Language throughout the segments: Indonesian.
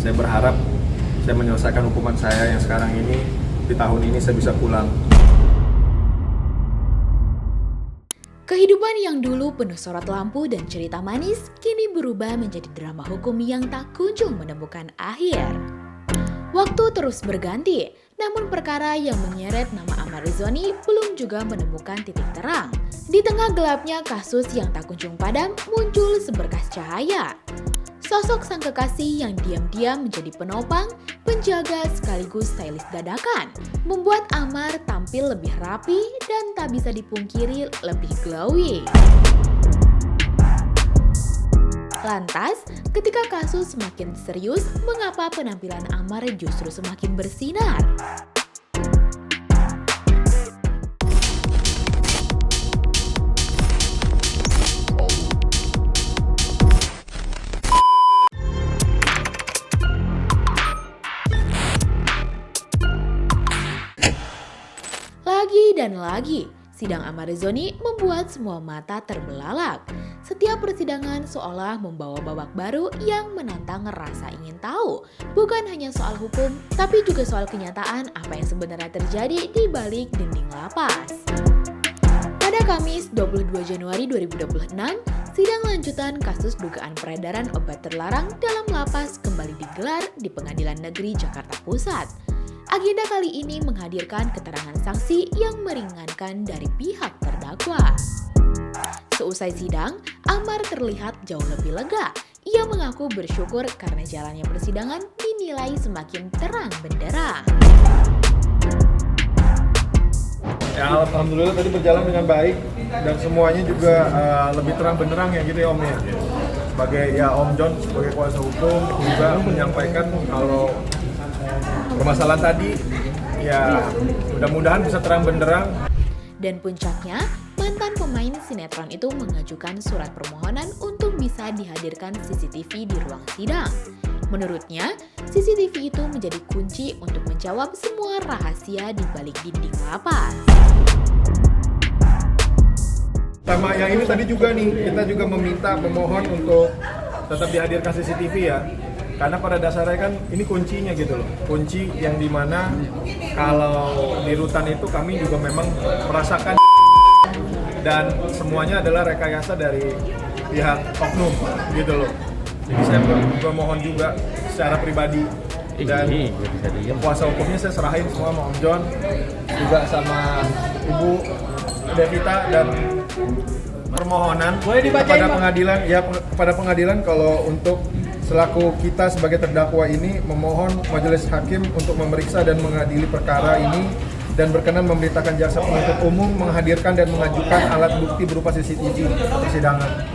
Saya berharap saya menyelesaikan hukuman saya yang sekarang ini, di tahun ini saya bisa pulang. Kehidupan yang dulu penuh sorot lampu dan cerita manis, kini berubah menjadi drama hukum yang tak kunjung menemukan akhir. Waktu terus berganti, namun perkara yang menyeret nama Ahmad Rizoni belum juga menemukan titik terang. Di tengah gelapnya kasus yang tak kunjung padam, muncul seberkas cahaya. Sosok sang kekasih yang diam-diam menjadi penopang, penjaga sekaligus stylist dadakan, membuat Amar tampil lebih rapi dan tak bisa dipungkiri lebih glowing. Lantas, ketika kasus semakin serius, mengapa penampilan Amar justru semakin bersinar? Lagi dan lagi, sidang Ahmad Rizoni membuat semua mata terbelalak. Setiap persidangan seolah membawa babak baru yang menantang rasa ingin tahu. Bukan hanya soal hukum, tapi juga soal kenyataan apa yang sebenarnya terjadi di balik dinding lapas. Pada Kamis 22 Januari 2026, sidang lanjutan kasus dugaan peredaran obat terlarang dalam lapas kembali digelar di Pengadilan Negeri Jakarta Pusat. Agenda kali ini menghadirkan keterangan saksi yang meringankan dari pihak terdakwa. Seusai sidang, Amar terlihat jauh lebih lega. Ia mengaku bersyukur karena jalannya persidangan dinilai semakin terang benderang. Ya, alhamdulillah tadi berjalan dengan baik dan semuanya juga lebih terang benderang ya gitu ya Om ya. Sebagai ya Om John sebagai kuasa hukum juga menyampaikan kalau permasalahan tadi ya mudah-mudahan bisa terang benderang. Dan puncaknya, mantan pemain sinetron itu mengajukan surat permohonan untuk bisa dihadirkan CCTV di ruang sidang. Menurutnya, CCTV itu menjadi kunci untuk menjawab semua rahasia di balik dinding lapas. Sama yang ini tadi juga nih, kita juga meminta pemohon untuk tetap dihadirkan CCTV ya. Karena pada dasarnya kan ini kuncinya gitu loh. Kunci yang dimana kalau di rutan itu kami juga memang merasakan dan semuanya adalah rekayasa dari pihak oknum gitu loh. Jadi saya juga mohon juga secara pribadi dan kuasa hukumnya saya serahin semua sama Om John juga sama Ibu Devita dan permohonan kepada pengadilan ya kepada pengadilan kalau untuk selaku kita sebagai terdakwa ini memohon majelis hakim untuk memeriksa dan mengadili perkara ini dan berkenan memerintahkan jaksa penuntut umum menghadirkan dan mengajukan alat bukti berupa CCTV persidangan.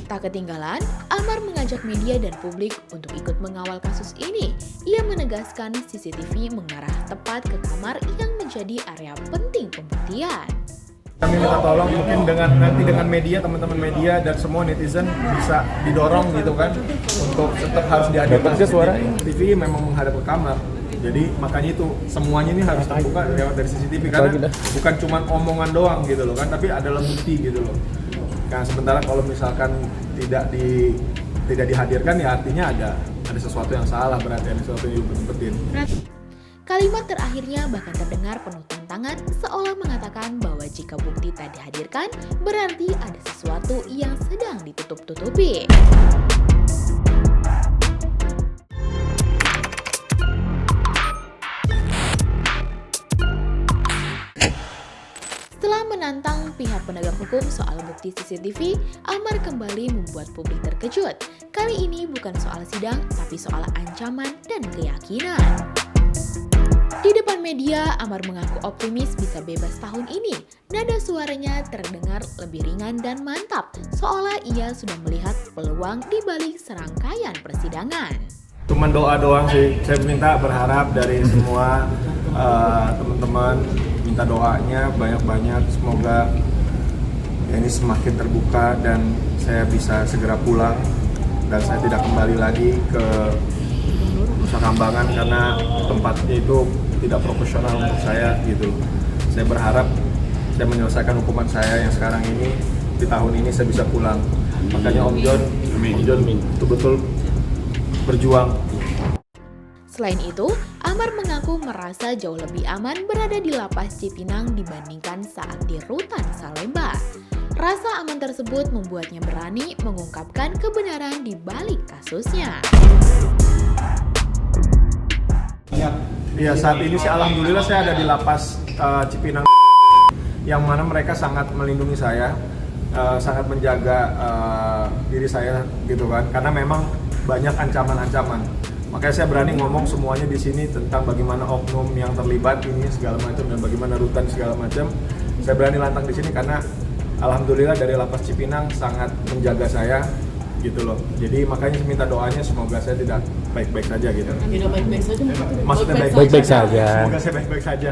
Tak ketinggalan, Amar mengajak media dan publik untuk ikut mengawal kasus ini. Ia menegaskan CCTV mengarah tepat ke kamar yang menjadi area penting pembuktian. Kami minta tolong mungkin dengan media, teman-teman media dan semua netizen bisa didorong gitu kan untuk tetap harus dihadirkan CCTV memang menghadap ke kamar. Jadi makanya itu semuanya ini harus terbuka lewat dari CCTV karena bukan cuma omongan doang gitu loh kan, tapi adalah bukti gitu loh. Nah sementara kalau misalkan tidak dihadirkan ya artinya ada sesuatu yang salah, berarti ada sesuatu yang diumpetin. Kalimat terakhirnya bahkan terdengar penuh tantangan seolah mengatakan bahwa jika bukti tak dihadirkan berarti ada sesuatu yang sedang ditutup-tutupi. Setelah menantang pihak penegak hukum soal bukti CCTV, Amar kembali membuat publik terkejut. Kali ini bukan soal sidang, tapi soal ancaman dan keyakinan. Di depan media, Amar mengaku optimis bisa bebas tahun ini. Nada suaranya terdengar lebih ringan dan mantap, seolah ia sudah melihat peluang di balik serangkaian persidangan. Cuman doa doang sih, saya berharap dari semua teman-teman, minta doanya banyak-banyak, semoga ini semakin terbuka dan saya bisa segera pulang dan saya tidak kembali lagi ke Nusa Kambangan karena tempatnya itu tidak profesional untuk saya gitu. Saya berharap saya menyelesaikan hukuman saya yang sekarang ini, di tahun ini saya bisa pulang. Makanya Om John betul-betul berjuang Selain itu, Amar mengaku merasa jauh lebih aman berada di lapas Cipinang dibandingkan saat di rutan Salemba. Rasa aman tersebut membuatnya berani mengungkapkan kebenaran di balik kasusnya. Ya, saat ini sih alhamdulillah saya ada di lapas Cipinang, yang mana mereka sangat melindungi saya, sangat menjaga diri saya gitu kan, karena memang banyak ancaman-ancaman. Makanya saya berani ngomong semuanya di sini tentang bagaimana oknum yang terlibat ini segala macam dan bagaimana rutan segala macam. Saya berani lantang di sini karena alhamdulillah dari lapas Cipinang sangat menjaga saya gitu loh. Jadi makanya minta doanya semoga saya tidak baik-baik saja gitu. Tidak baik-baik saja. Maksudnya Baik-baik saja. Semoga saya baik-baik saja.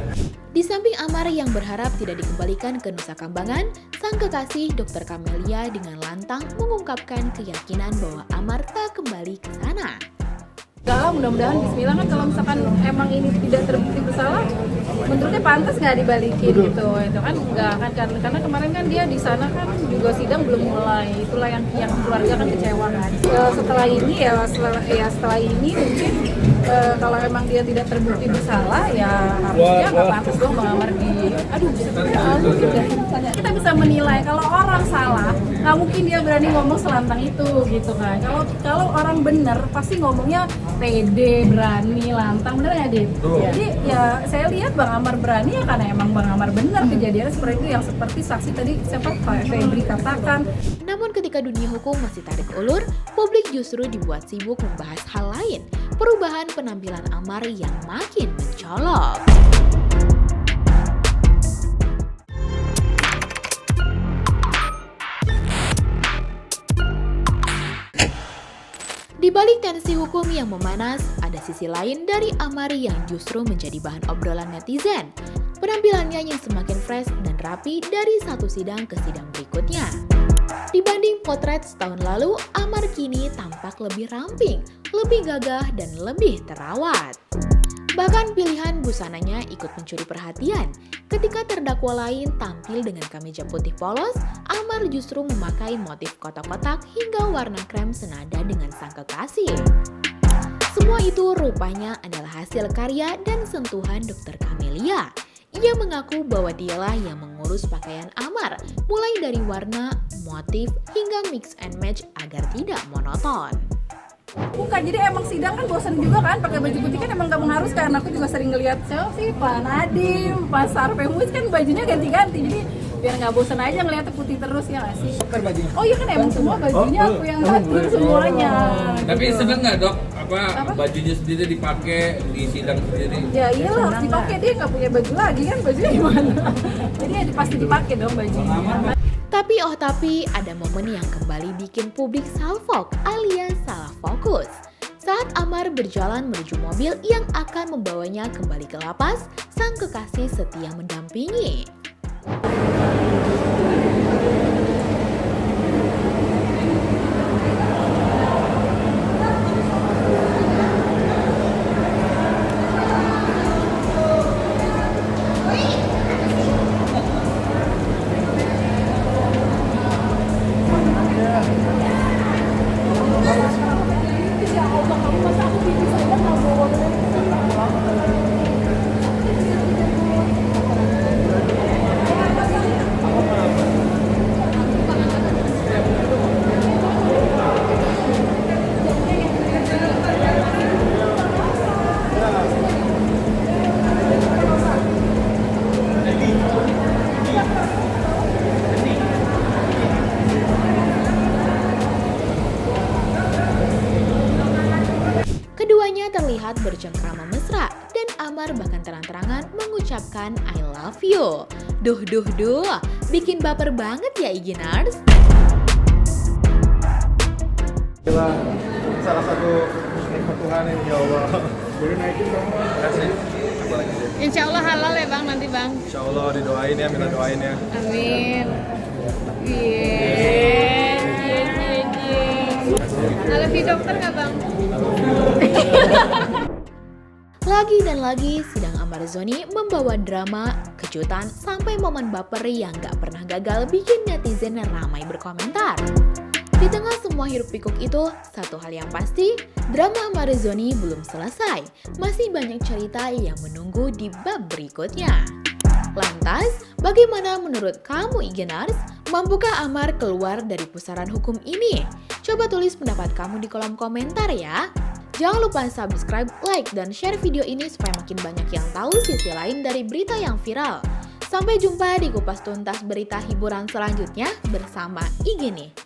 Di samping Amar yang berharap tidak dikembalikan ke Nusa Kambangan, sang kekasih Dr. Camelia dengan lantang mengungkapkan keyakinan bahwa Amar tak kembali ke sana. Enggak lah, mudah-mudahan bismillah kan kalau misalkan emang ini tidak terbukti bersalah, menurutnya pantas nggak dibalikin gitu. Itu kan enggak kan, karena kemarin kan dia di sana kan juga sidang belum mulai. Itulah yang keluarga kan kecewa kan. Setelah ini mungkin kalau emang dia tidak terbukti bersalah ya harusnya nggak pantas dong melamar di kita bisa menilai kalau orang salah nggak mungkin dia berani ngomong selantang itu gitu kan. Kalau orang bener pasti ngomongnya pede, berani, lantang, bener ya Dit? Jadi ya saya lihat Bang Amar berani ya karena emang Bang Amar bener kejadiannya seperti itu, yang seperti saksi tadi siapa Pak Febri katakan. Namun ketika dunia hukum masih tarik ulur, publik justru dibuat sibuk membahas hal lain, perubahan penampilan Amar yang makin mencolok. Di balik tensi hukum yang memanas, ada sisi lain dari Amar yang justru menjadi bahan obrolan netizen. Penampilannya yang semakin fresh dan rapi dari satu sidang ke sidang berikutnya. Dibanding potret setahun lalu, Amar kini tampak lebih ramping, lebih gagah, dan lebih terawat. Bahkan pilihan busananya ikut mencuri perhatian. Ketika terdakwa lain tampil dengan kemeja putih polos, Amar justru memakai motif kotak-kotak hingga warna krem senada dengan sang kekasih. Semua itu rupanya adalah hasil karya dan sentuhan Dr. Camelia. Ia mengaku bahwa dialah yang mengurus pakaian Amar, mulai dari warna, motif, hingga mix and match agar tidak monoton. Bukan, jadi emang sidang kan bosan juga kan pakai baju putih kan emang gak mengharuskan. Aku juga sering ngeliat selfie Pak Nadiem, Pak Sarpemus kan bajunya ganti-ganti. Jadi biar nggak bosan aja ngeliatnya putih terus ya nggak sih? Oh iya kan emang semua bajunya aku yang atur semuanya. Tapi gitu. seneng nggak dok? Apa bajunya sendiri dipakai di sidang sendiri? Ya iyalah harus dipakai, dia nggak punya baju lagi kan, bajunya gimana? Jadi ya pasti dipakai dong bajunya. Tapi ada momen yang kembali bikin publik salfok alias salah fokus. Saat Amar berjalan menuju mobil yang akan membawanya kembali ke lapas, sang kekasih setia mendampingi. Keduanya terlihat bercengkrama mesra dan Amar bahkan terang-terangan mengucapkan I love you. Duh, bikin baper banget ya Iginars. Salah satu nikmat Tuhan ini, ya Allah. Boleh naikin dong, kasih. Apa lagi deh? Insya Allah halal ya bang nanti bang. Insya Allah didoain ya, minta doain ya. Amin. Lebih dokter nggak bang? Lagi dan lagi, sidang Amar Zoni membawa drama, kejutan, sampai momen baper yang gak pernah gagal bikin netizen ramai berkomentar. Di tengah semua hiruk pikuk itu, satu hal yang pasti, drama Amarizoni belum selesai. Masih banyak cerita yang menunggu di bab berikutnya. Lantas, bagaimana menurut kamu Igenars? Mampukah Amar keluar dari pusaran hukum ini? Coba tulis pendapat kamu di kolom komentar ya. Jangan lupa subscribe, like, dan share video ini supaya makin banyak yang tahu sisi lain dari berita yang viral. Sampai jumpa di kupas tuntas berita hiburan selanjutnya bersama Igeni.